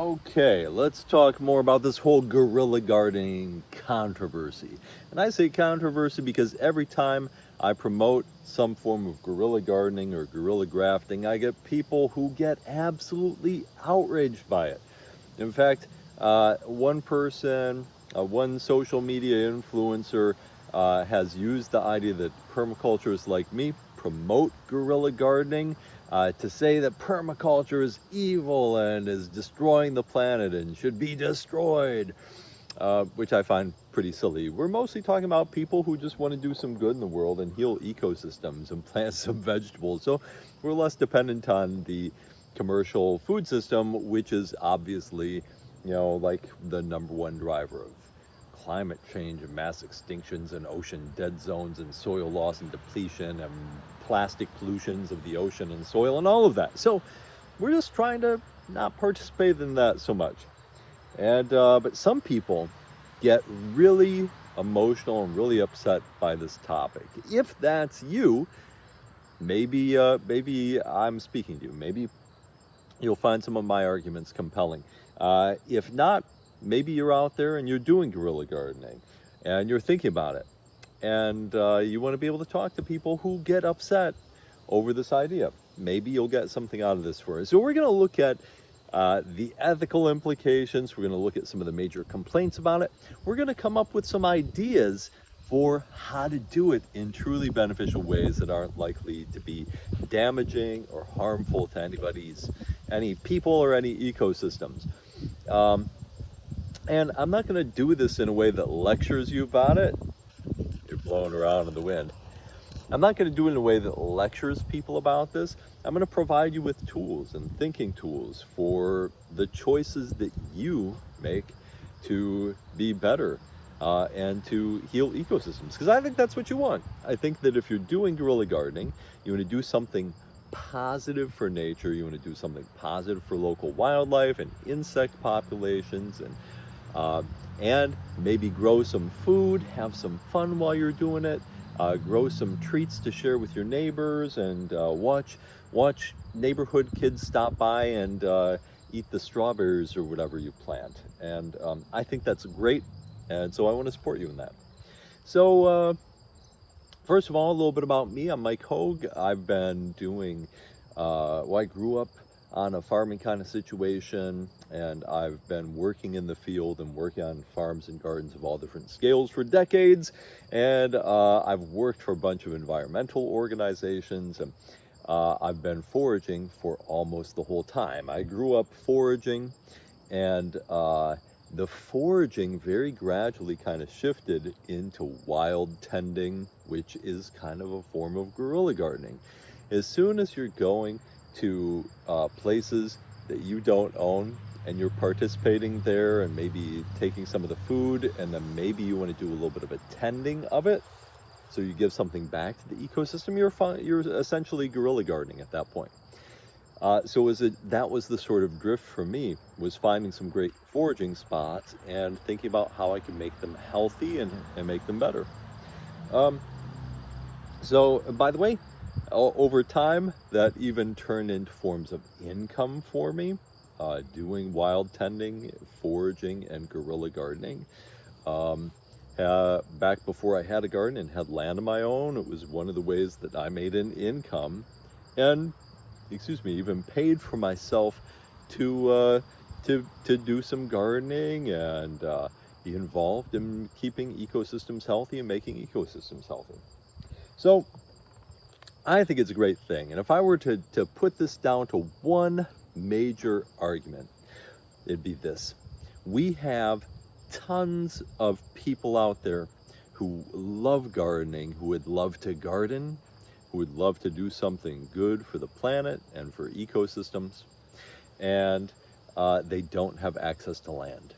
Okay, let's talk more about this whole guerrilla gardening controversy. And I say controversy because every time I promote some form of guerrilla gardening or guerrilla grafting, I get people who get absolutely outraged by it. In fact, one social media influencer has used the idea that permaculturists like me promote guerrilla gardening to say that permaculture is evil and is destroying the planet and should be destroyed, which I find pretty silly. We're mostly talking about people who just want to do some good in the world and heal ecosystems and plant some vegetables. So we're less dependent on the commercial food system, which is obviously, like the number one driver of climate change and mass extinctions and ocean dead zones and soil loss and depletion and plastic pollutions of the ocean and soil and all of that. So we're just trying to not participate in that so much. And but some people get really emotional and really upset by this topic. If that's you, maybe I'm speaking to you. Maybe you'll find some of my arguments compelling. If not, maybe you're out there and you're doing guerrilla gardening and you're thinking about it. And you want to be able to talk to people who get upset over this idea. Maybe you'll get something out of this for us. So we're going to look at the ethical implications. We're going to look at some of the major complaints about it. We're going to come up with some ideas for how to do it in truly beneficial ways that aren't likely to be damaging or harmful to any people or any ecosystems. And I'm not going to do this in a way that lectures you about it. You're blowing around in the wind. I'm not going to do it in a way that lectures people about this. I'm going to provide you with tools and thinking tools for the choices that you make to be better and to heal ecosystems. Because I think that's what you want. I think that if you're doing guerrilla gardening, you want to do something positive for nature. You want to do something positive for local wildlife and insect populations, and maybe grow some food, have some fun while you're doing it, grow some treats to share with your neighbors, and watch neighborhood kids stop by and eat the strawberries or whatever you plant. And I think that's great, and so I want to support you in that. So first of all, a little bit about me. I'm Mike Hogue. I've been doing, I grew up on a farming kind of situation, and I've been working in the field and working on farms and gardens of all different scales for decades. And I've worked for a bunch of environmental organizations, and I've been foraging for almost the whole time. I grew up foraging, and the foraging very gradually kind of shifted into wild tending, which is kind of a form of guerrilla gardening. As soon as you're going to places that you don't own and you're participating there and maybe taking some of the food, and then maybe you want to do a little bit of a tending of it, so you give something back to the ecosystem, you're essentially guerrilla gardening at that point. That was the sort of drift for me, was finding some great foraging spots and thinking about how I could make them healthy and make them better. So by the way, over time, that even turned into forms of income for me, doing wild tending, foraging, and guerrilla gardening. Back before I had a garden and had land of my own, it was one of the ways that I made an income and, even paid for myself to do some gardening and be involved in keeping ecosystems healthy and making ecosystems healthy. So I think it's a great thing. And if I were to put this down to one major argument, it'd be this. We have tons of people out there who love gardening, who would love to garden, who would love to do something good for the planet and for ecosystems, and they don't have access to land.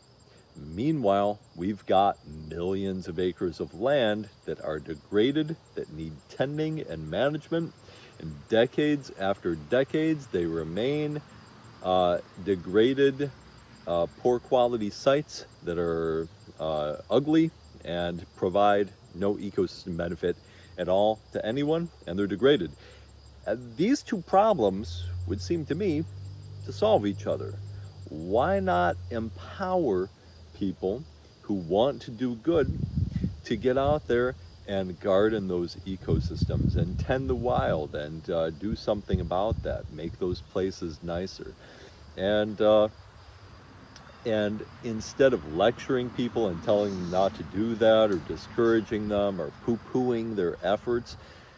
Meanwhile, we've got millions of acres of land that are degraded, that need tending and management, and decades after decades, they remain degraded, poor quality sites that are ugly and provide no ecosystem benefit at all to anyone, and they're degraded. These two problems would seem to me to solve each other. Why not empower people who want to do good to get out there and garden those ecosystems and tend the wild and do something about that, make those places nicer. And and instead of lecturing people and telling them not to do that or discouraging them or poo-pooing their efforts,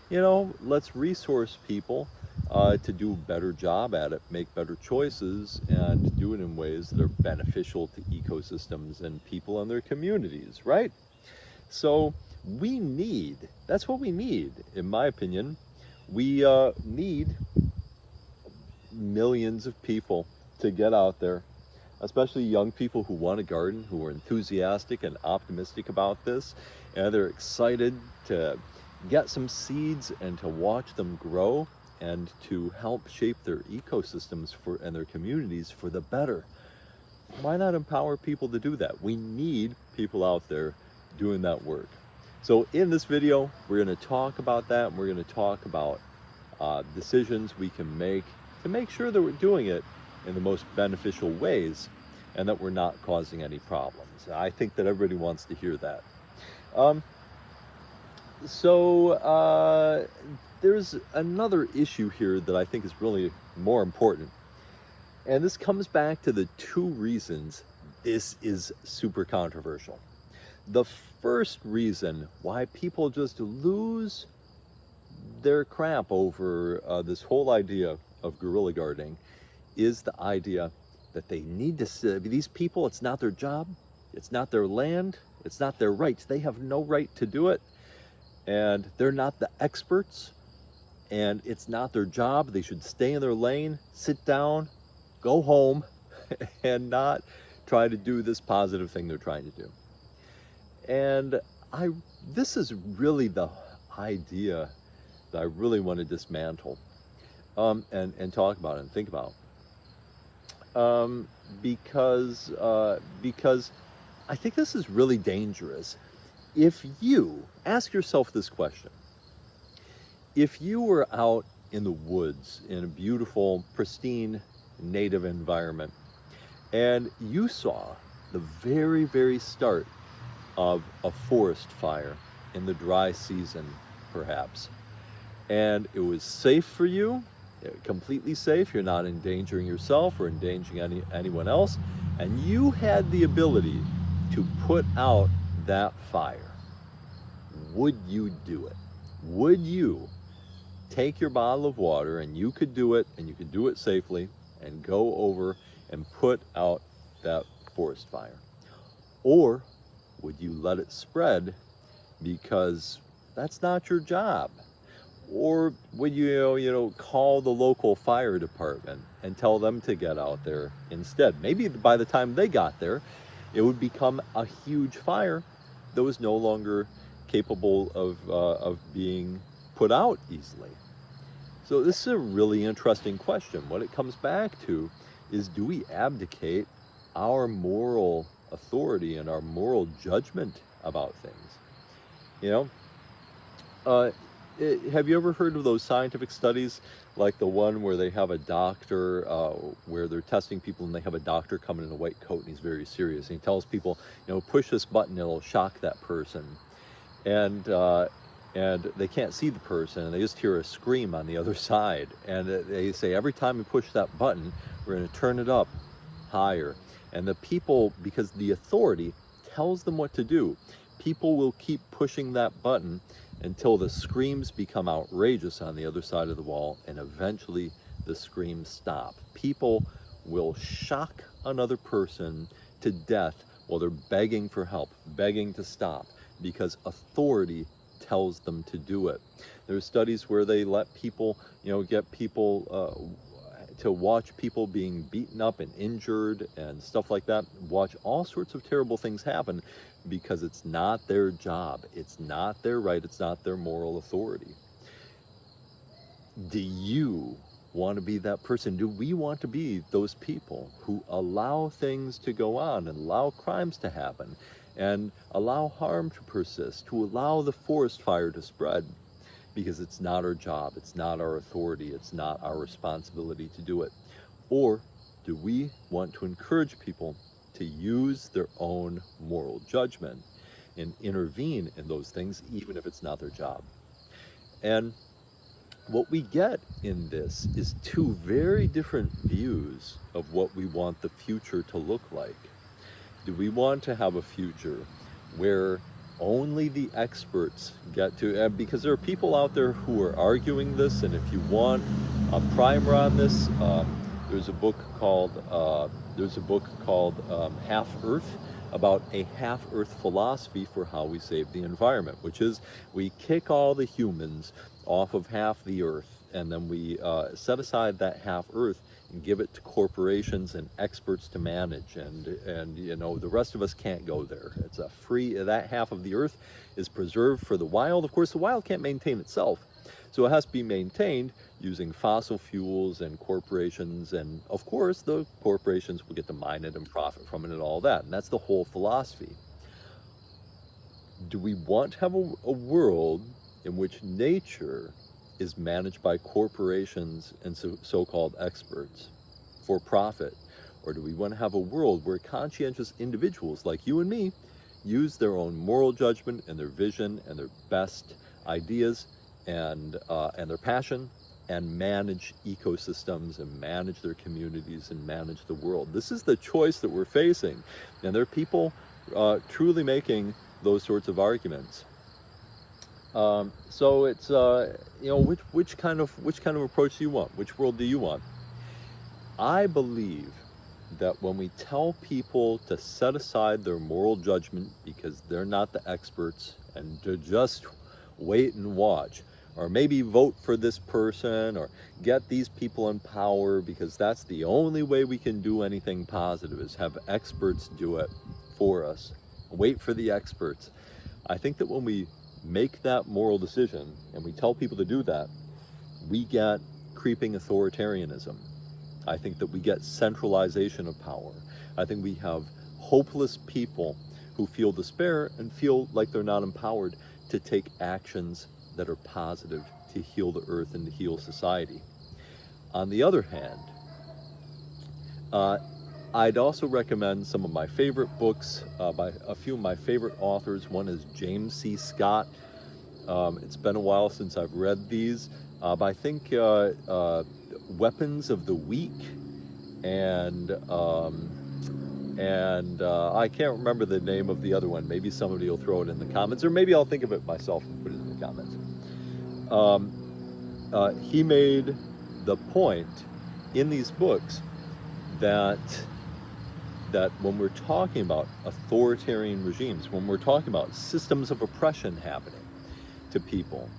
let's resource people to do a better job at it, make better choices, and do it in ways that are beneficial to ecosystems and people and their communities, right? So that's what we need, in my opinion. We need millions of people to get out there, especially young people who want to garden, who are enthusiastic and optimistic about this, and they're excited to get some seeds and to watch them grow and to help shape their ecosystems and their communities for the better. Why not empower people to do that? We need people out there doing that work. So in this video, we're going to talk about that, and we're going to talk about decisions we can make to make sure that we're doing it in the most beneficial ways and that we're not causing any problems. I think that everybody wants to hear that. There's another issue here that I think is really more important. And this comes back to the two reasons this is super controversial. The first reason why people just lose their crap over this whole idea of guerrilla gardening is the idea that they need to, these people, it's not their job, it's not their land, it's not their rights. They have no right to do it, and they're not the experts, and it's not their job. They should stay in their lane, sit down, go home, and not try to do this positive thing they're trying to do. And this is really the idea that I really want to dismantle and talk about and think about. Because I think this is really dangerous. If you ask yourself this question, if you were out in the woods in a beautiful, pristine, native environment, and you saw the very, very start of a forest fire in the dry season, perhaps, and it was safe for you, completely safe, you're not endangering yourself or endangering anyone else, and you had the ability to put out that fire, would you do it? Would you take your bottle of water, and you could do it, and you could do it safely, and go over and put out that forest fire? Or would you let it spread because that's not your job? Or would you call the local fire department and tell them to get out there instead? Maybe by the time they got there, it would become a huge fire that was no longer capable of being put out easily. So this is a really interesting question. What it comes back to is, do we abdicate our moral authority and our moral judgment about things? Have you ever heard of those scientific studies, like the one where they have a doctor, where they're testing people, and they have a doctor come in a white coat, and he's very serious, and he tells people, push this button, it'll shock that person, and they can't see the person, and they just hear a scream on the other side, and they say, every time you push that button, we're going to turn it up higher. And the people, because the authority tells them what to do, people will keep pushing that button until the screams become outrageous on the other side of the wall, and eventually the screams stop. People will shock another person to death while they're begging for help, begging to stop, because authority tells them to do it. There's studies where they let people, get people to watch people being beaten up and injured and stuff like that, watch all sorts of terrible things happen because it's not their job, it's not their right, it's not their moral authority. Do you want to be that person? Do we want to be those people who allow things to go on and allow crimes to happen and allow harm to persist, to allow the forest fire to spread because it's not our job, it's not our authority, it's not our responsibility to do it? Or do we want to encourage people to use their own moral judgment and intervene in those things, even if it's not their job? And what we get in this is two very different views of what we want the future to look like. Do we want to have a future where only the experts get to, and because there are people out there who are arguing this, and if you want a primer on this, there's a book called Half Earth, about a half-Earth philosophy for how we save the environment, which is we kick all the humans off of half the Earth, and then we set aside that half Earth and give it to corporations and experts to manage, and you know, the rest of us can't go there. It's a free, that half of the Earth is preserved for the wild. Of course, the wild can't maintain itself, so it has to be maintained using fossil fuels and corporations, and of course the corporations will get to mine it and profit from it and all that, and that's the whole philosophy. Do we want to have a world in which nature is managed by corporations and so-called experts for profit? Or do we want to have a world where conscientious individuals like you and me use their own moral judgment and their vision and their best ideas and their passion and manage ecosystems and manage their communities and manage the world? This is the choice that we're facing, and there are people truly making those sorts of arguments. So it's you know, which kind of approach do you want? Which world do you want? I believe that when we tell people to set aside their moral judgment because they're not the experts, and to just wait and watch, or maybe vote for this person, or get these people in power because that's the only way we can do anything positive, is have experts do it for us. Wait for the experts. I think that when we make that moral decision and we tell people to do that, we get creeping authoritarianism. I think that we get centralization of power. I think we have hopeless people who feel despair and feel like they're not empowered to take actions that are positive to heal the earth and to heal society. On the other hand, I'd also recommend some of my favorite books by a few of my favorite authors. One is James C. Scott. It's been a while since I've read these, but I think Weapons of the Weak, and I can't remember the name of the other one. Maybe somebody will throw it in the comments, or maybe I'll think of it myself and put it in the comments. He made the point in these books that when we're talking about authoritarian regimes, when we're talking about systems of oppression happening to people,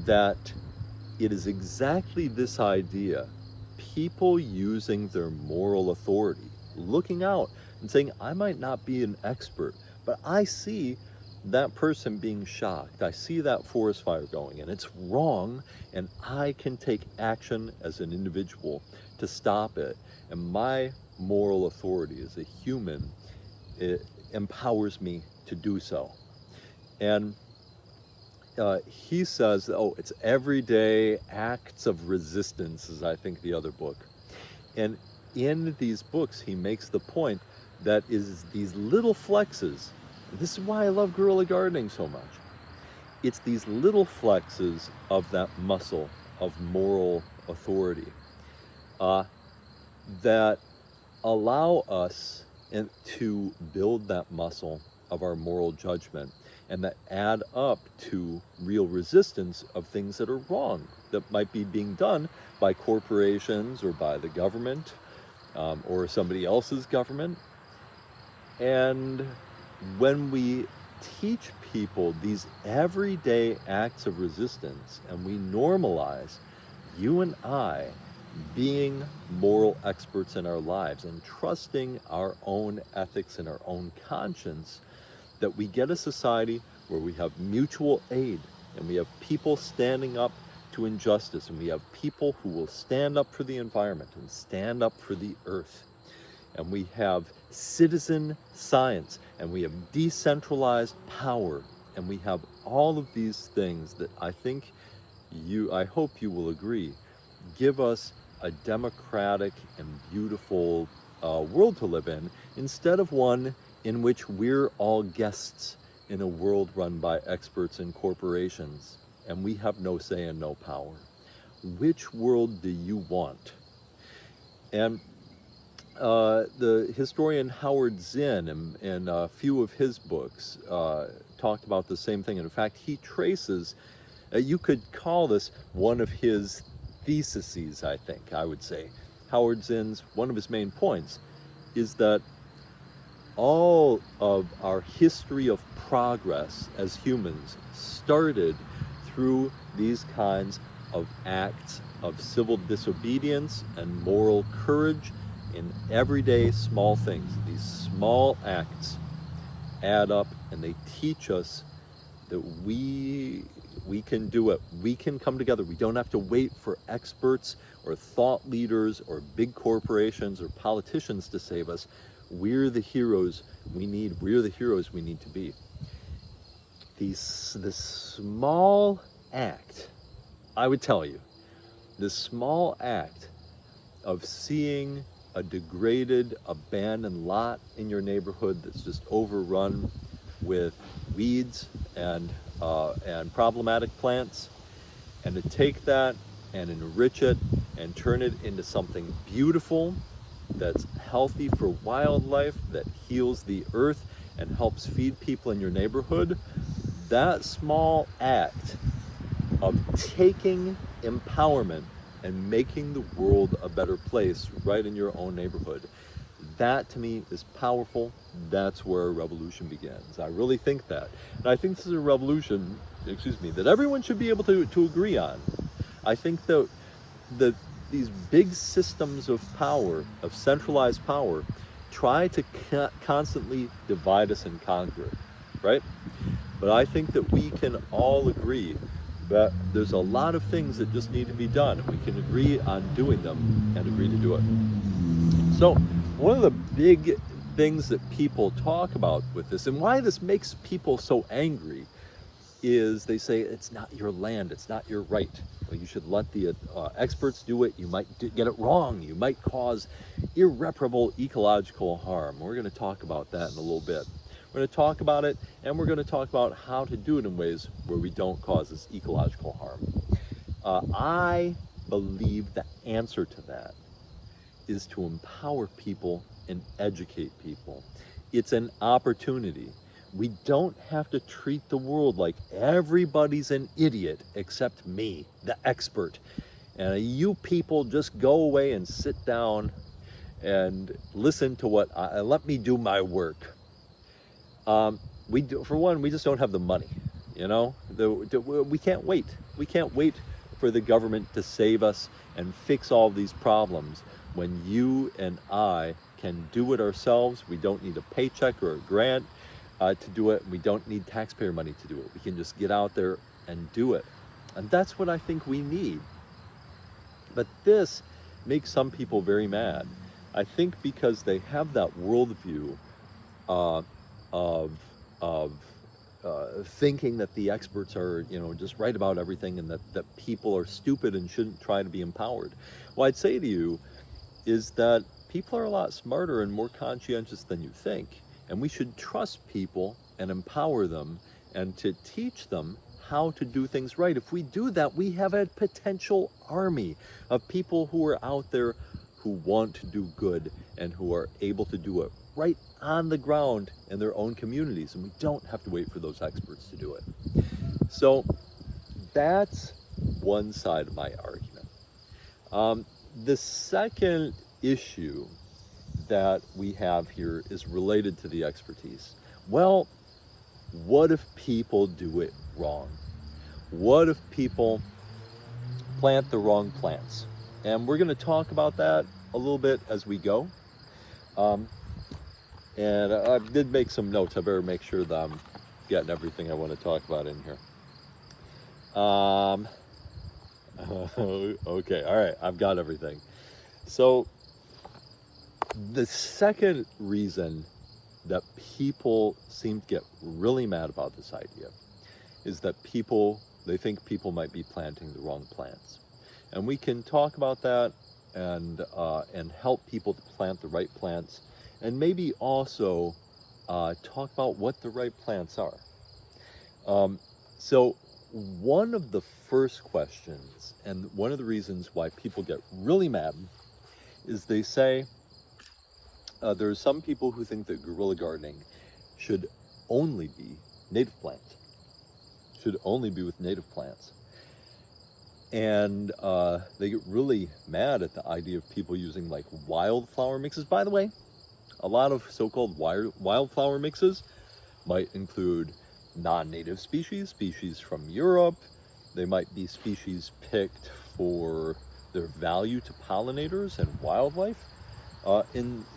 that it is exactly this idea, people using their moral authority, looking out and saying, I might not be an expert, but I see that person being shocked. I see that forest fire going, and it's wrong, and I can take action as an individual to stop it. And my moral authority as a human, it empowers me to do so. And he says, oh, it's everyday acts of resistance is, I think, the other book. And in these books, he makes the point that is these little flexes. This is why I love guerrilla gardening so much. It's these little flexes of that muscle of moral authority that allow us to build that muscle of our moral judgment, and that add up to real resistance of things that are wrong, that might be being done by corporations or by the government or somebody else's government. And when we teach people these everyday acts of resistance, and we normalize you and I being moral experts in our lives and trusting our own ethics and our own conscience, that we get a society where we have mutual aid, and we have people standing up to injustice, and we have people who will stand up for the environment and stand up for the earth, and we have citizen science, and we have decentralized power, and we have all of these things that I hope you will agree, give us a democratic and beautiful world to live in, instead of one in which we're all guests in a world run by experts and corporations, and we have no say and no power. Which world do you want? And the historian Howard Zinn, in a few of his books, talked about the same thing. And in fact, he traces, you could call this one of his theses, I think, I would say. Howard Zinn's, one of his main points is that all of our history of progress as humans started through these kinds of acts of civil disobedience and moral courage in everyday small things. These small acts add up, and they teach us that we can do it. We can come together. We don't have to wait for experts or thought leaders or big corporations or politicians to save us. We're the heroes we need. We're the heroes we need to be. This small act, I would tell you, this small act of seeing a degraded, abandoned lot in your neighborhood that's just overrun with weeds and problematic plants, and to take that and enrich it and turn it into something beautiful that's healthy for wildlife, that heals the earth and helps feed people in your neighborhood, that small act of taking empowerment and making the world a better place right in your own neighborhood, that to me is powerful. That's where a revolution begins. I really think that. And I think this is a revolution, that everyone should be able to agree on. I think that these big systems of power, of centralized power, try to constantly divide us and conquer, right? But I think that we can all agree that there's a lot of things that just need to be done. We can agree on doing them and agree to do it. So one of the big things that people talk about with this, and why this makes people so angry, is they say it's not your land, it's not your right. Well, you should let the experts do it. You might get it wrong. You might cause irreparable ecological harm. We're going to talk about that in a little bit. We're going to talk about it, and we're going to talk about how to do it in ways where we don't cause this ecological harm. I believe the answer to that is to empower people and educate people. It's an opportunity. We don't have to treat the world like everybody's an idiot except me, the expert. And you people just go away and sit down and listen to let me do my work. For one, we just don't have the money, we can't wait. We can't wait for the government to save us and fix all these problems when you and I can do it ourselves. We don't need a paycheck or a grant to do it. We don't need taxpayer money to do it. We can just get out there and do it. And that's what I think we need. But this makes some people very mad. I think because they have that worldview of thinking that the experts are, just right about everything, and that people are stupid and shouldn't try to be empowered. What I'd say to you is that people are a lot smarter and more conscientious than you think. And we should trust people and empower them and to teach them how to do things right. If we do that, we have a potential army of people who are out there who want to do good and who are able to do it right on the ground in their own communities. And we don't have to wait for those experts to do it. So that's one side of my argument. The second issue that we have here is related to the expertise. Well, what if people do it wrong? What if people plant the wrong plants? And we're going to talk about that a little bit as we go. And I did make some notes. I better make sure that I'm getting everything I want to talk about in here. Okay, all right, I've got everything. So the second reason that people seem to get really mad about this idea is that they think people might be planting the wrong plants. And we can talk about that and help people to plant the right plants, and maybe also talk about what the right plants are. So one of the first questions, and one of the reasons why people get really mad, is they say there are some people who think that guerrilla gardening should only be native plants, should only be with native plants. And they get really mad at the idea of people using like wildflower mixes. By the way, a lot of so-called wildflower mixes might include non-native species, species from Europe. They might be species picked for their value to pollinators and wildlife,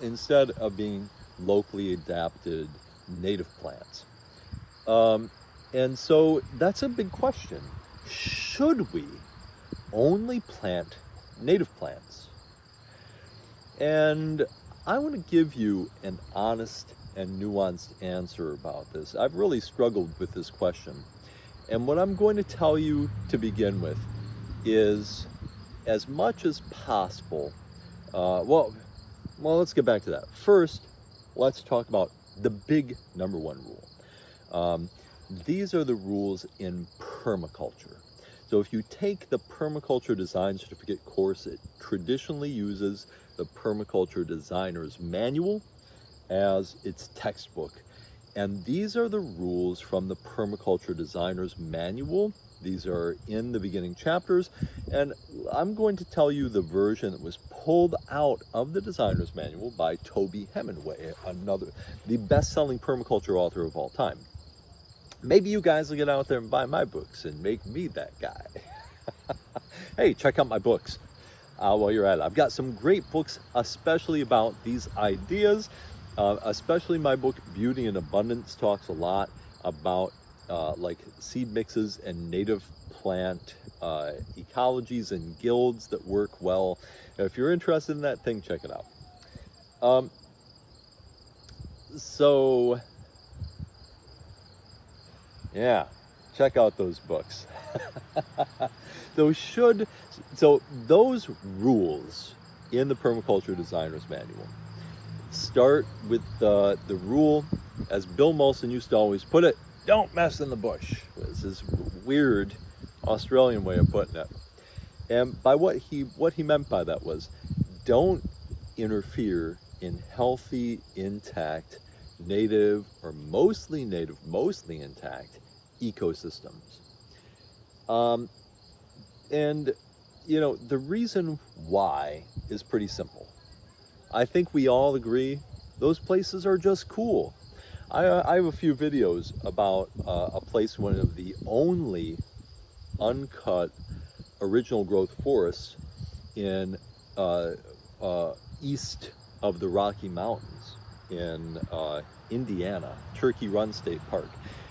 instead of being locally adapted native plants. And so that's a big question. Should we only plant native plants? And I want to give you an honest and nuanced answer about this. I've really struggled with this question. And what I'm going to tell you to begin with is, as much as possible, well, let's get back to that. First, let's talk about the big number one rule. These are the rules in permaculture. So if you take the Permaculture Design Certificate course, it traditionally uses the Permaculture Designer's Manual as its textbook. And these are the rules from the Permaculture Designer's Manual. These are in the beginning chapters. And I'm going to tell you the version that was pulled out of the Designer's Manual by Toby Hemingway, the best-selling permaculture author of all time. Maybe you guys will get out there and buy my books and make me that guy. Hey, check out my books while you're at it. I've got some great books, especially about these ideas. Especially my book, Beauty and Abundance, talks a lot about like seed mixes and native plant ecologies and guilds that work well. If you're interested in that thing, check it out. So yeah, check out those books. So those rules in the Permaculture Designer's Manual start with the rule, as Bill Molson used to always put it, don't mess in the bush. It's this weird Australian way of putting it. And by what he meant by that was, don't interfere in healthy, intact, native, or mostly intact ecosystems. And you know, the reason why is pretty simple. I think we all agree those places are just cool. I have a few videos about a place, one of the only uncut original growth forests in east of the Rocky Mountains in Indiana, Turkey Run State Park.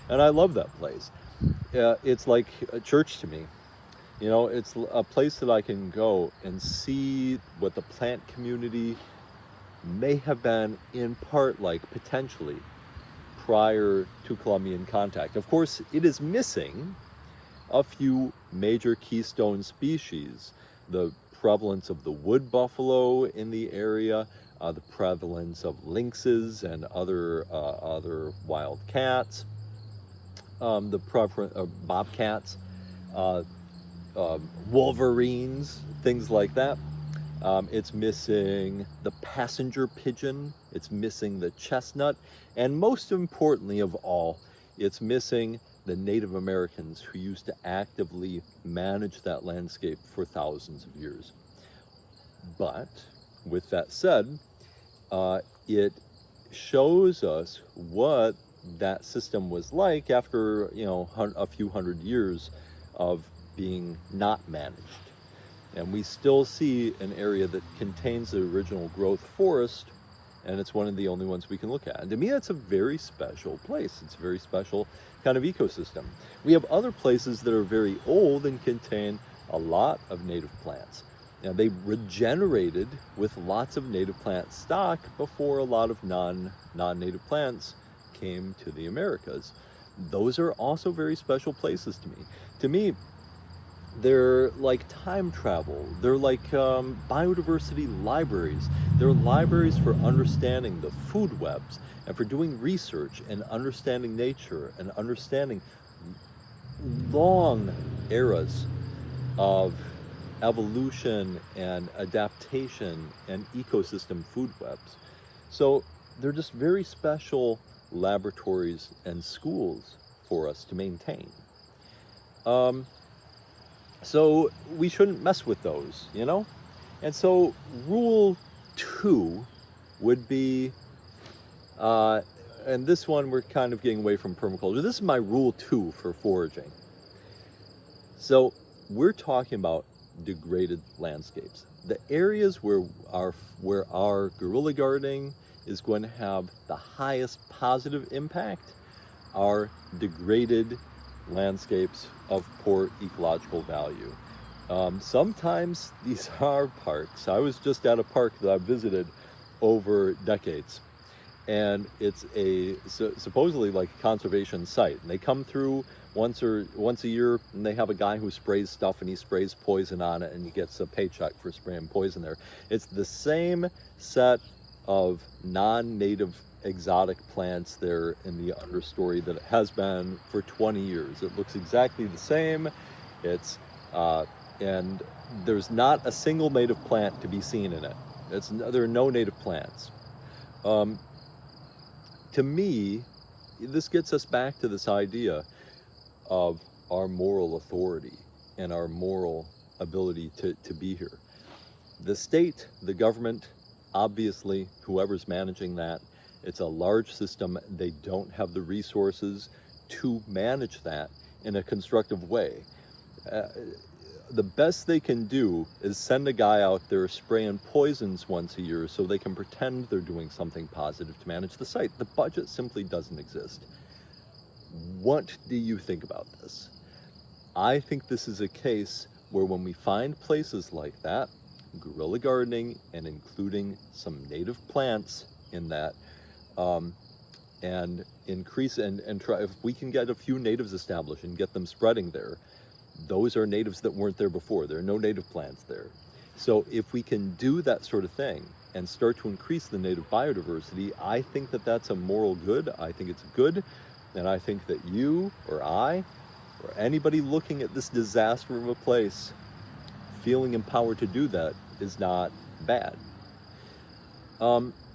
And I love that place. It's like a church to me. You know, it's a place that I can go and see what the plant community may have been in part like, potentially, prior to Columbian contact. Of course, it is missing a few major keystone species. The prevalence of the wood buffalo in the area, the prevalence of lynxes and other wild cats, the prevalence of bobcats, wolverines, things like that. It's missing the passenger pigeon, it's missing the chestnut, and most importantly of all, it's missing the Native Americans who used to actively manage that landscape for thousands of years. But with that said, it shows us what that system was like after, you know, a few hundred years of being not managed. And we still see an area that contains the original growth forest, and it's one of the only ones we can look at. And to me, that's a very special place. It's a very special kind of ecosystem. We have other places that are very old and contain a lot of native plants. Now, they regenerated with lots of native plant stock before a lot of non-native plants came to the Americas. Those are also very special places to me. To me, They're like time travel. They're like biodiversity libraries. They're libraries for understanding the food webs and for doing research and understanding nature and understanding long eras of evolution and adaptation and ecosystem food webs. So they're just very special laboratories and schools for us to maintain. Um, so we shouldn't mess with those, you know? And so rule 2 would be, and this one we're kind of getting away from permaculture. This is my rule 2 for foraging. So we're talking about degraded landscapes. The areas where our guerrilla gardening is going to have the highest positive impact are degraded landscapes of poor ecological value. Sometimes these are parks. I was just at a park that I visited over decades, and it's supposedly like a conservation site, and they come through once a year, and they have a guy who sprays stuff, and he sprays poison on it, and he gets a paycheck for spraying poison there. It's the same set of non-native exotic plants there in the understory that it has been for 20 years. It looks exactly the same. It's and there's not a single native plant to be seen in it. There are no native plants. To me, this gets us back to this idea of our moral authority and our moral ability to be here. The state, the government, obviously, whoever's managing that, it's a large system. They don't have the resources to manage that in a constructive way. The best they can do is send a guy out there spraying poisons once a year so they can pretend they're doing something positive to manage the site. The budget simply doesn't exist. What do you think about this? I think this is a case where when we find places like that, guerrilla gardening and including some native plants in that, and increase and try, if we can get a few natives established and get them spreading there, those are natives that weren't there before. There are no native plants there. So if we can do that sort of thing and start to increase the native biodiversity, I think that that's a moral good. I think it's good. And I think that you or I or anybody looking at this disaster of a place feeling empowered to do that is not bad.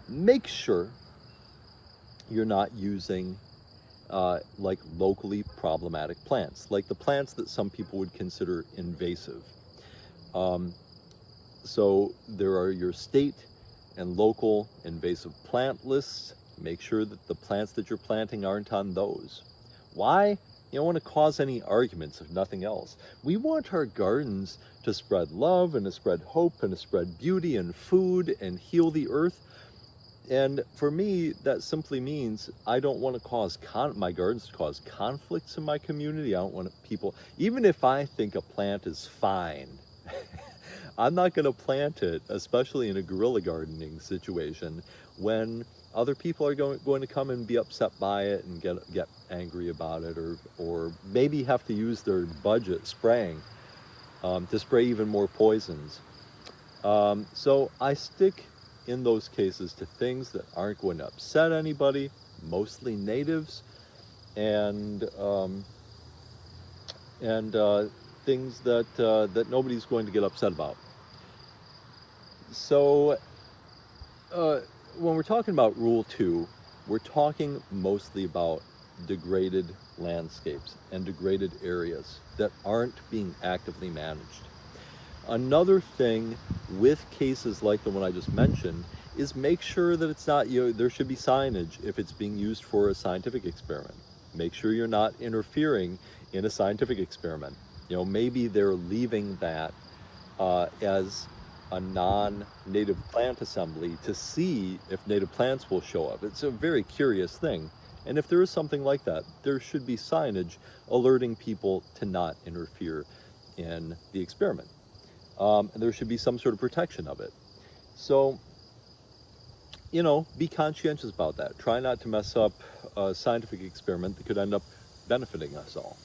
Make sure you're not using like locally problematic plants, like the plants that some people would consider invasive. So there are your state and local invasive plant lists. Make sure that the plants that you're planting aren't on those. Why? You don't want to cause any arguments, if nothing else. We want our gardens to spread love and to spread hope and to spread beauty and food and heal the earth. And for me, that simply means I don't want to cause my gardens to cause conflicts in my community. I don't want people, even if I think a plant is fine, I'm not going to plant it, especially in a guerrilla gardening situation, when other people are going to come and be upset by it and get angry about it, or maybe have to use their budget spraying to spray even more poisons. So I stick in those cases to things that aren't going to upset anybody, mostly natives, and things that nobody's going to get upset about. So when we're talking about Rule 2, we're talking mostly about degraded landscapes and degraded areas that aren't being actively managed. Another thing with cases like the one I just mentioned is make sure that it's not, there should be signage if it's being used for a scientific experiment. Make sure you're not interfering in a scientific experiment. Maybe they're leaving that as a non-native plant assembly to see if native plants will show up. It's a very curious thing. And if there is something like that, there should be signage alerting people to not interfere in the experiment. And there should be some sort of protection of it. So, be conscientious about that. Try not to mess up a scientific experiment that could end up benefiting us all.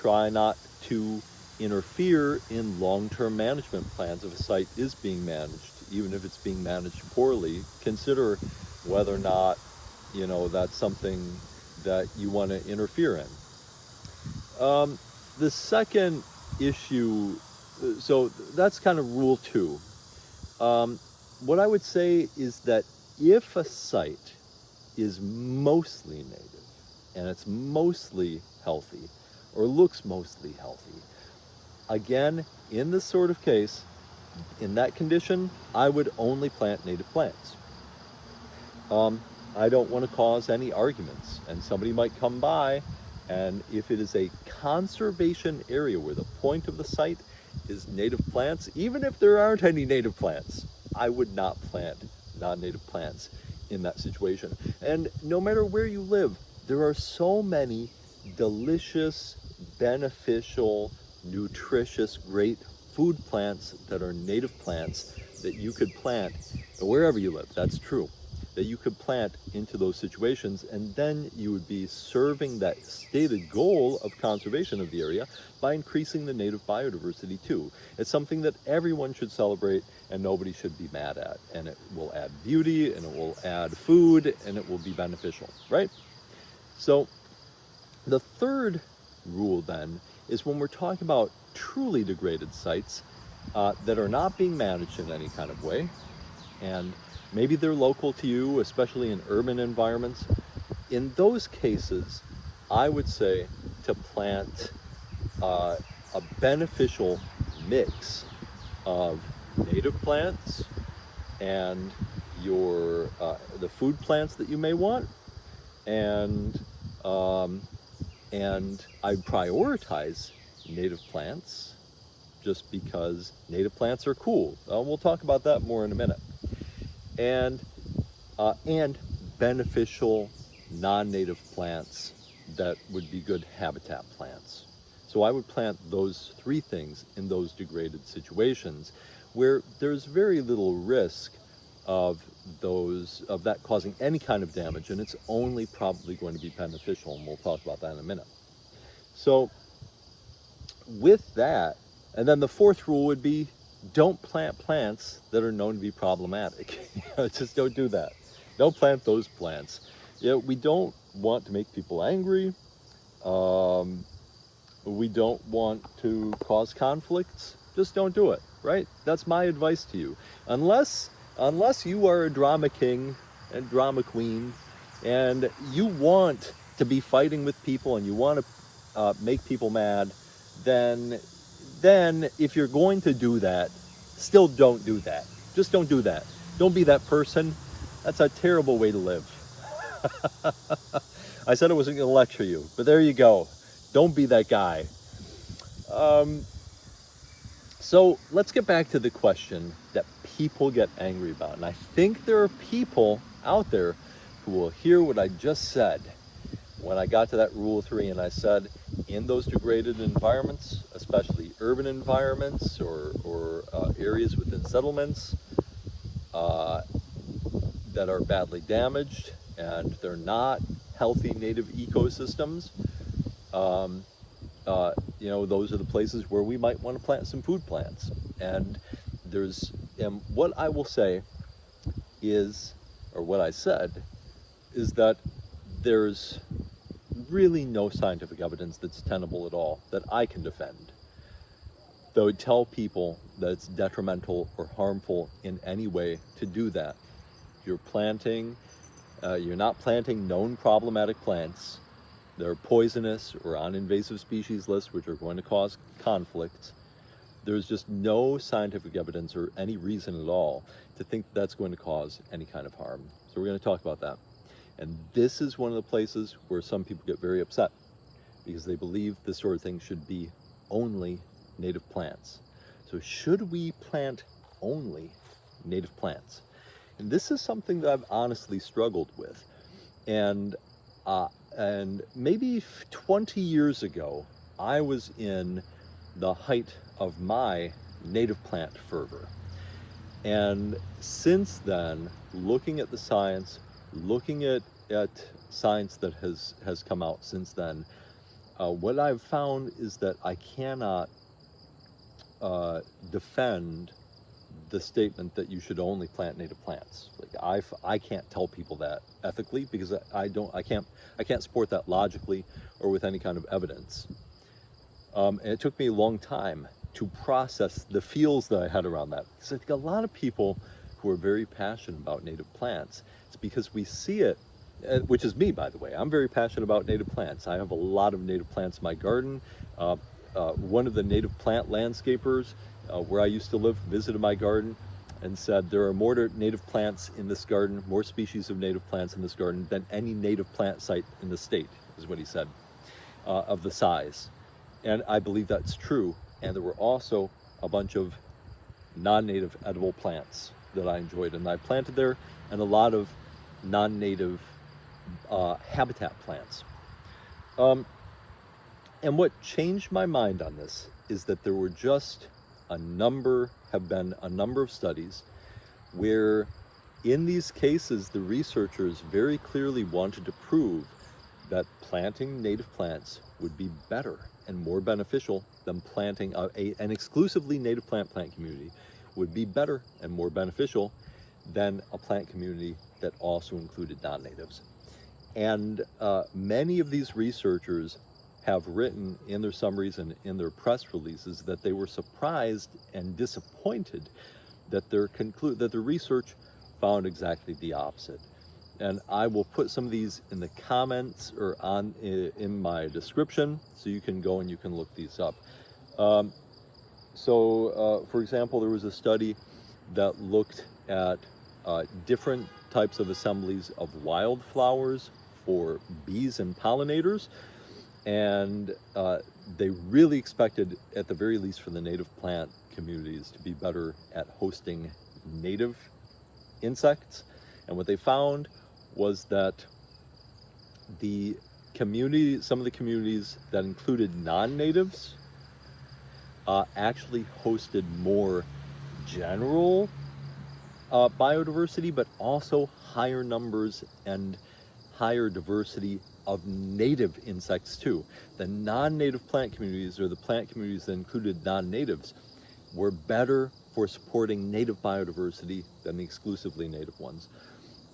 try not to interfere in long-term management plans if a site is being managed, even if it's being managed poorly. Consider whether or not, that's something that you want to interfere in. The second issue, so that's kind of rule 2. What I would say is that if a site is mostly native and it's mostly healthy or looks mostly healthy, again, in this sort of case, in that condition, I would only plant native plants. I don't want to cause any arguments, and somebody might come by, and if it is a conservation area where the point of the site is native plants, even if there aren't any native plants, I would not plant non-native plants in that situation. And no matter where you live, there are so many delicious, beneficial, nutritious, great food plants that are native plants that you could plant wherever you live. That's true, that you could plant into those situations, and then you would be serving that stated goal of conservation of the area by increasing the native biodiversity too. It's something that everyone should celebrate and nobody should be mad at, and it will add beauty and it will add food and it will be beneficial, right? So the third rule then is when we're talking about truly degraded sites that are not being managed in any kind of way, and maybe they're local to you, especially in urban environments. In those cases, I would say to plant a beneficial mix of native plants and your the food plants that you may want, and I prioritize native plants just because native plants are cool. We'll talk about that more in a minute. And beneficial non-native plants that would be good habitat plants. So I would plant those 3 things in those degraded situations where there's very little risk of that causing any kind of damage, and it's only probably going to be beneficial, and we'll talk about that in a minute. So with that, and then the 4th rule would be don't plant plants that are known to be problematic. Just don't do that. Don't plant those plants. We don't want to make people angry. We don't want to cause conflicts. Just don't do it, right? That's my advice to you. Unless you are a drama king and drama queen and you want to be fighting with people and you want to make people mad, then if you're going to do that, still don't do that. Just don't do that. Don't be that person. That's a terrible way to live. I said I wasn't going to lecture you, but there you go. Don't be that guy. So let's get back to the question that people get angry about. And I think there are people out there who will hear what I just said when I got to that rule 3, and I said in those degraded environments, especially urban environments or areas within settlements that are badly damaged and they're not healthy native ecosystems, those are the places where we might want to plant some food plants. And what I will say is, or what I said, is that there's really no scientific evidence that's tenable at all that I can defend that would tell people that it's detrimental or harmful in any way to do that. You're not planting known problematic plants. They're poisonous or on invasive species lists, which are going to cause conflicts. There's just no scientific evidence or any reason at all to think that's going to cause any kind of harm. So we're going to talk about that. And this is one of the places where some people get very upset because they believe this sort of thing should be only native plants. So should we plant only native plants? And this is something that I've honestly struggled with. And maybe 20 years ago, I was in the height of my native plant fervor. And since then, looking at the science, looking at science that has come out since then, what I've found is that I cannot defend the statement that you should only plant native plants. Like I can't tell people that ethically, because I can't support that logically or with any kind of evidence. And it took me a long time to process the feels that I had around that. Because I think a lot of people who are very passionate about native plants, it's because we see it, which is me, by the way. I'm very passionate about native plants. I have a lot of native plants in my garden. One of the native plant landscapers where I used to live visited my garden and said there are more native plants in this garden, more species of native plants in this garden than any native plant site in the state, is what he said, of the size. And I believe that's true. And there were also a bunch of non-native edible plants that I enjoyed, and I planted there, and a lot of non-native habitat plants. And what changed my mind on this is that there were just have been a number of studies where in these cases the researchers very clearly wanted to prove that planting native plants would be better and more beneficial than planting an exclusively native plant community would be better and more beneficial than a plant community that also included non-natives. And many of these researchers have written in their summaries and in their press releases that they were surprised and disappointed that the research found exactly the opposite. And I will put some of these in the comments or in my description, so you can go and you can look these up. For example, there was a study that looked at different types of assemblies of wildflowers for bees and pollinators, and they really expected, at the very least for the native plant communities, to be better at hosting native insects. And what they found was that some of the communities that included non-natives actually hosted more general biodiversity, but also higher numbers and higher diversity of native insects too. The non-native plant communities, or the plant communities that included non-natives, were better for supporting native biodiversity than the exclusively native ones.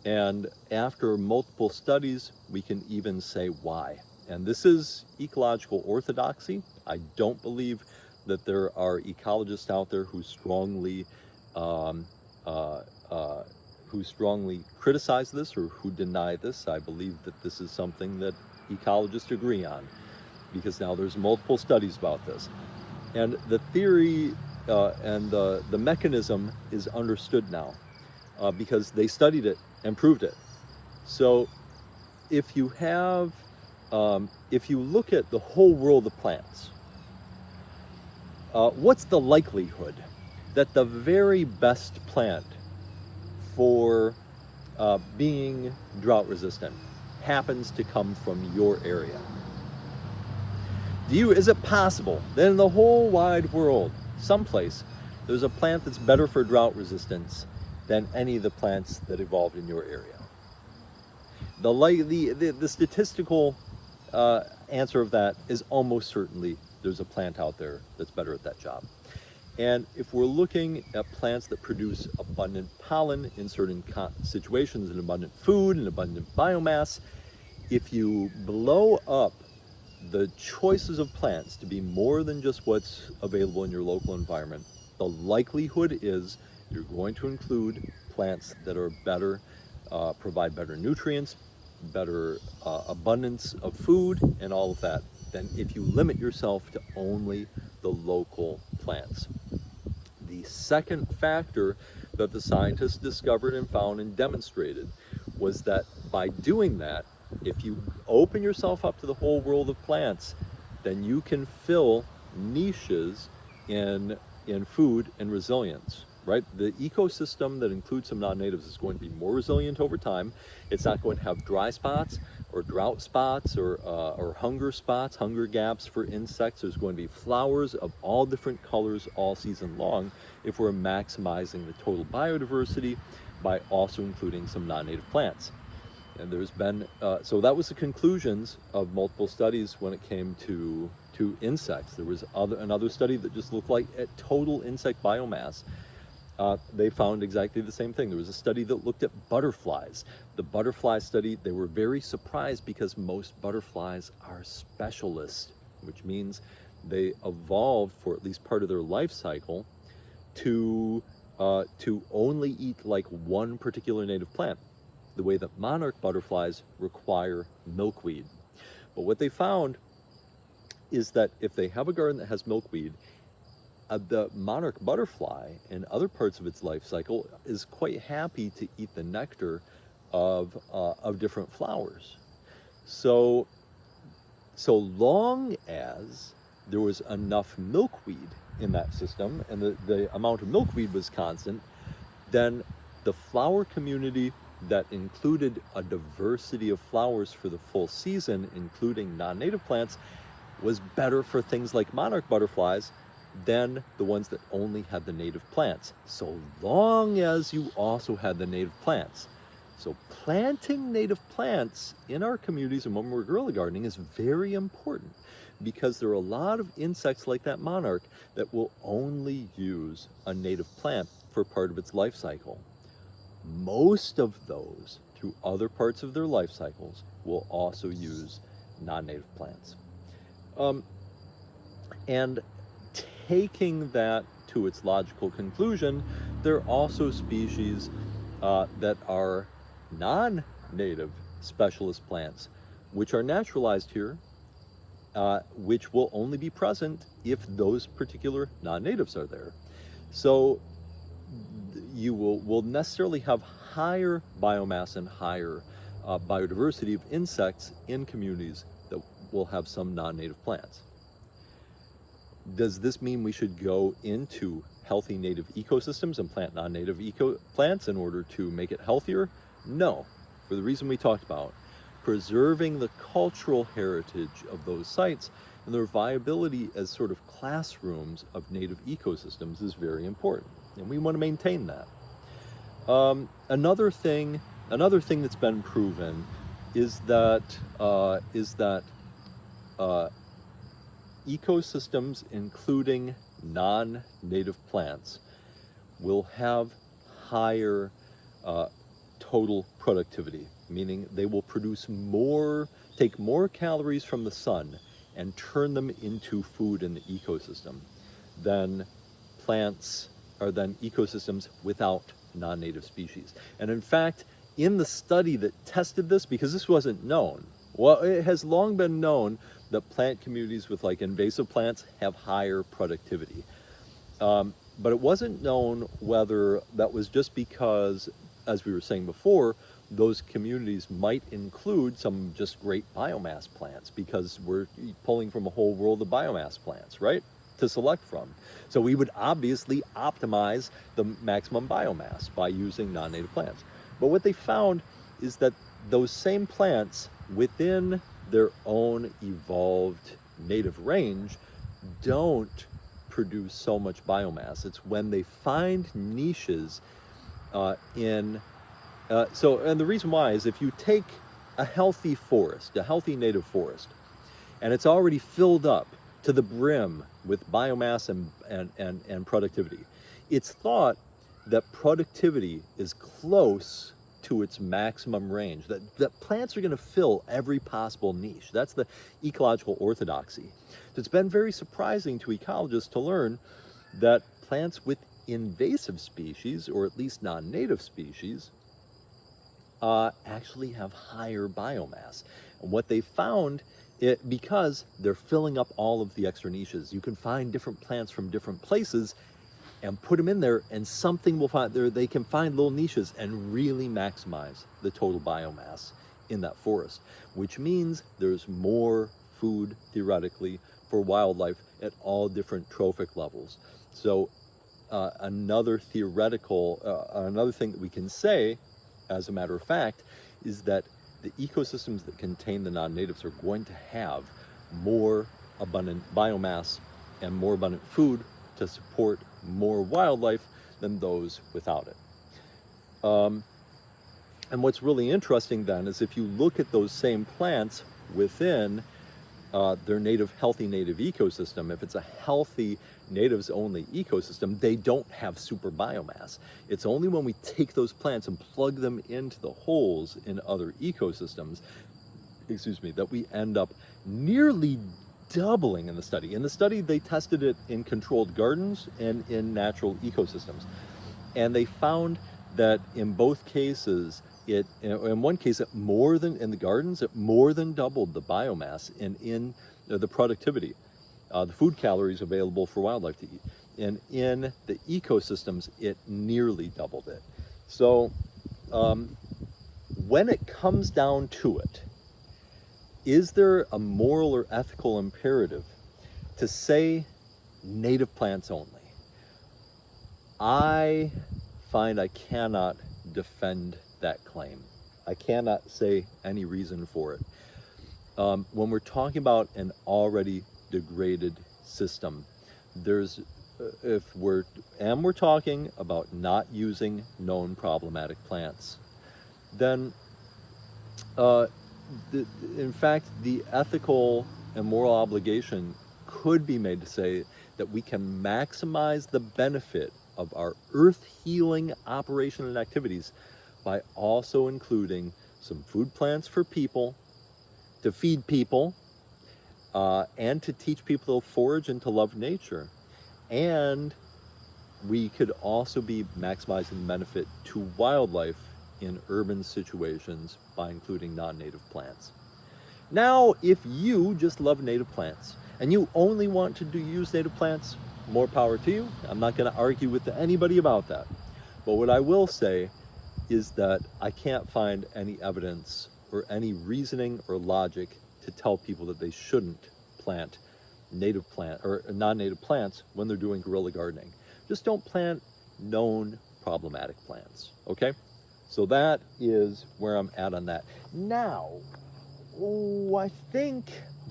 And after multiple studies, we can even say why. And this is ecological orthodoxy. I don't believe that there are ecologists out there who strongly criticize this or who deny this. I believe that this is something that ecologists agree on, because now there's multiple studies about this. And the theory and the mechanism is understood now because they studied it and proved it. So if you look at the whole world of plants, what's the likelihood that the very best plant for being drought resistant happens to come from your area? Is it possible that in the whole wide world, someplace, there's a plant that's better for drought resistance than any of the plants that evolved in your area? The statistical answer of that is almost certainly there's a plant out there that's better at that job. And if we're looking at plants that produce abundant pollen in certain situations, and abundant food and abundant biomass, if you blow up the choices of plants to be more than just what's available in your local environment, the likelihood is you're going to include plants that are better, provide better nutrients, better abundance of food, and all of that, than if you limit yourself to only the local plants. The second factor that the scientists discovered and found and demonstrated was that by doing that, if you open yourself up to the whole world of plants, then you can fill niches in food and resilience, right? The ecosystem that includes some non-natives is going to be more resilient over time. It's not going to have dry spots or drought spots or hunger gaps for insects. There's going to be flowers of all different colors all season long if we're maximizing the total biodiversity by also including some non-native plants. And there's been, so that was the conclusions of multiple studies when it came to insects. There was another study that just looked like at total insect biomass. They found exactly the same thing. There was a study that looked at butterflies. The butterfly study, they were very surprised because most butterflies are specialists, which means they evolved for at least part of their life cycle to only eat like one particular native plant, the way that monarch butterflies require milkweed. But what they found is that if they have a garden that has milkweed, the monarch butterfly in other parts of its life cycle is quite happy to eat the nectar of different flowers. So long as there was enough milkweed in that system and the amount of milkweed was constant, then the flower community that included a diversity of flowers for the full season, including non-native plants, was better for things like monarch butterflies than the ones that only had the native plants, so long as you also had the native plants. So planting native plants in our communities and when we're guerrilla gardening is very important, because there are a lot of insects like that monarch that will only use a native plant for part of its life cycle. Most of those, through other parts of their life cycles, will also use non-native plants. And taking that to its logical conclusion, there are also species that are non-native specialist plants, which are naturalized here, which will only be present if those particular non-natives are there. So you will necessarily have higher biomass and higher biodiversity of insects in communities that will have some non-native plants. Does this mean we should go into healthy native ecosystems and plant non-native plants in order to make it healthier? No, for the reason we talked about. Preserving the cultural heritage of those sites and their viability as sort of classrooms of native ecosystems is very important, and we want to maintain that. Another thing that's been proven is that ecosystems, including non-native plants, will have higher total productivity, meaning they will take more calories from the sun and turn them into food in the ecosystem than ecosystems without non-native species. And in fact, in the study that tested this, because this wasn't known, well, it has long been known that plant communities with like invasive plants have higher productivity. But it wasn't known whether that was just because, as we were saying before, those communities might include some just great biomass plants, because we're pulling from a whole world of biomass plants, right, to select from. So we would obviously optimize the maximum biomass by using non-native plants. But what they found is that those same plants within their own evolved native range don't produce so much biomass. It's when they find niches and the reason why is if you take a healthy forest, a healthy native forest, and it's already filled up to the brim with biomass and productivity, it's thought that productivity is close to its maximum range, that plants are going to fill every possible niche. That's the ecological orthodoxy. So it's been very surprising to ecologists to learn that plants with invasive species, or at least non-native species, actually have higher biomass. And what they found, because they're filling up all of the extra niches, you can find different plants from different places and put them in there, and something will find there. They can find little niches and really maximize the total biomass in that forest, which means there's more food theoretically for wildlife at all different trophic levels. So another thing that we can say, as a matter of fact, is that the ecosystems that contain the non-natives are going to have more abundant biomass and more abundant food to support more wildlife than those without it. And what's really interesting then is if you look at those same plants within their healthy native ecosystem, if it's a healthy natives only ecosystem, they don't have super biomass. It's only when we take those plants and plug them into the holes in other ecosystems, that we end up nearly doubling in the study. In the study, they tested it in controlled gardens and in natural ecosystems. And they found that in both cases, in one case, in the gardens, it more than doubled the biomass and in the productivity, the food calories available for wildlife to eat. And in the ecosystems, it nearly doubled it. So when it comes down to it, is there a moral or ethical imperative to say native plants only? I find I cannot defend that claim. I cannot say any reason for it. When we're talking about an already degraded system, we're talking about not using known problematic plants, then in fact, the ethical and moral obligation could be made to say that we can maximize the benefit of our earth healing operation and activities by also including some food plants for people, to feed people, and to teach people to forage and to love nature. And we could also be maximizing the benefit to wildlife in urban situations by including non-native plants. Now, if you just love native plants and you only want to use native plants, more power to you. I'm not going to argue with anybody about that. But what I will say is that I can't find any evidence or any reasoning or logic to tell people that they shouldn't plant native plant or non-native plants when they're doing guerrilla gardening. Just don't plant known problematic plants, okay? So that is where I'm at on that. Now, I think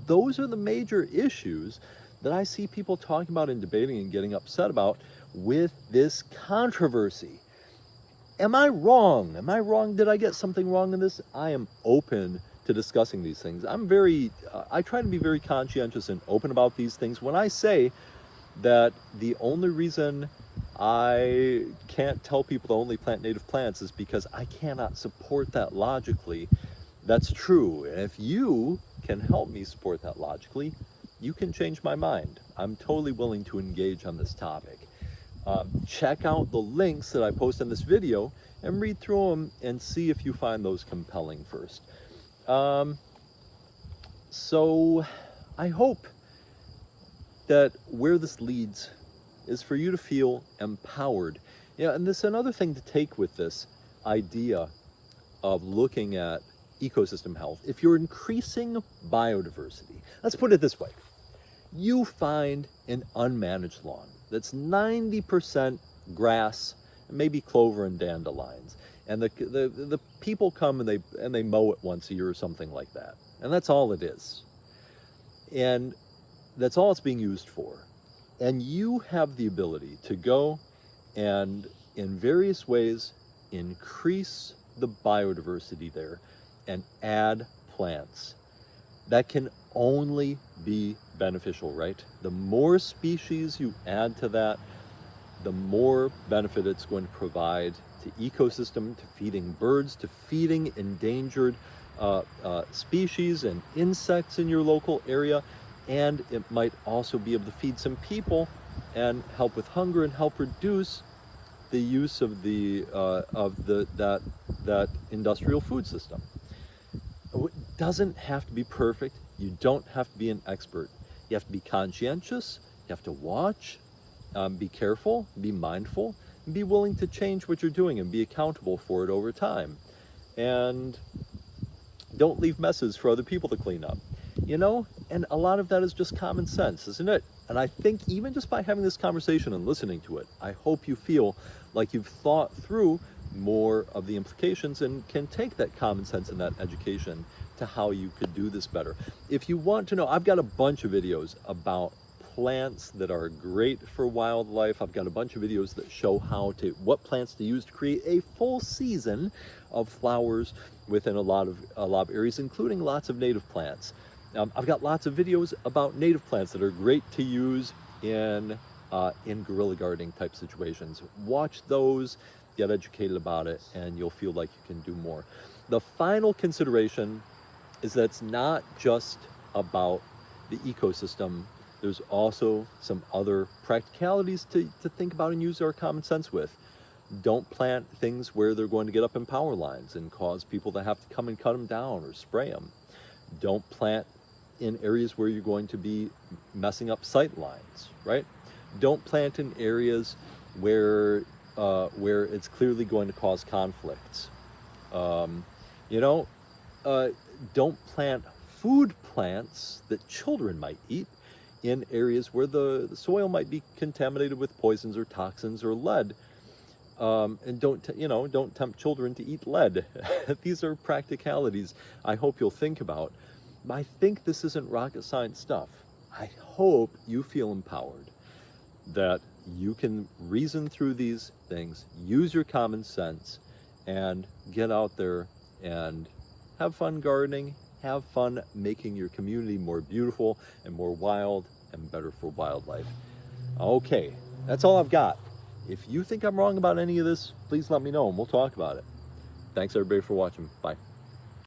those are the major issues that I see people talking about and debating and getting upset about with this controversy. Am I wrong? Am I wrong? Did I get something wrong in this? I am open to discussing these things. I try to be very conscientious and open about these things. When I say that the only reason I can't tell people to only plant native plants is because I cannot support that logically, that's true. And if you can help me support that logically, you can change my mind. I'm totally willing to engage on this topic. Check out the links that I post in this video and read through them and see if you find those compelling first. So I hope that where this leads is for you to feel empowered. Yeah, and this is another thing to take with this idea of looking at ecosystem health. If you're increasing biodiversity, let's put it this way. You find an unmanaged lawn that's 90% grass, maybe clover and dandelions, and the people come and they mow it once a year or something like that, and that's all it is, and that's all it's being used for. And you have the ability to go and in various ways increase the biodiversity there and add plants. That can only be beneficial, right? The more species you add to that, the more benefit it's going to provide to ecosystem, to feeding birds, to feeding endangered species and insects in your local area. And it might also be able to feed some people and help with hunger and help reduce the use of that industrial food system. It doesn't have to be perfect. You don't have to be an expert. You have to be conscientious. You have to watch, be careful, be mindful, and be willing to change what you're doing and be accountable for it over time. And don't leave messes for other people to clean up. You know, and a lot of that is just common sense, isn't it? And I think even just by having this conversation and listening to it, I hope you feel like you've thought through more of the implications and can take that common sense and that education to how you could do this better. If you want to know, I've got a bunch of videos about plants that are great for wildlife. I've got a bunch of videos that show what plants to use to create a full season of flowers within a lot of areas, including lots of native plants. I've got lots of videos about native plants that are great to use in guerrilla gardening type situations. Watch those, get educated about it, and you'll feel like you can do more. The final consideration is that it's not just about the ecosystem. There's also some other practicalities to think about and use our common sense with. Don't plant things where they're going to get up in power lines and cause people to have to come and cut them down or spray them. Don't plant in areas where you're going to be messing up sight lines, right? Don't plant in areas where it's clearly going to cause conflicts. Don't plant food plants that children might eat in areas where the soil might be contaminated with poisons or toxins or lead. And don't tempt children to eat lead. These are practicalities I hope you'll think about. I think this isn't rocket science stuff. I hope you feel empowered, that you can reason through these things, use your common sense, and get out there and have fun gardening, have fun making your community more beautiful and more wild and better for wildlife. Okay, that's all I've got. If you think I'm wrong about any of this, please let me know and we'll talk about it. Thanks everybody for watching. Bye.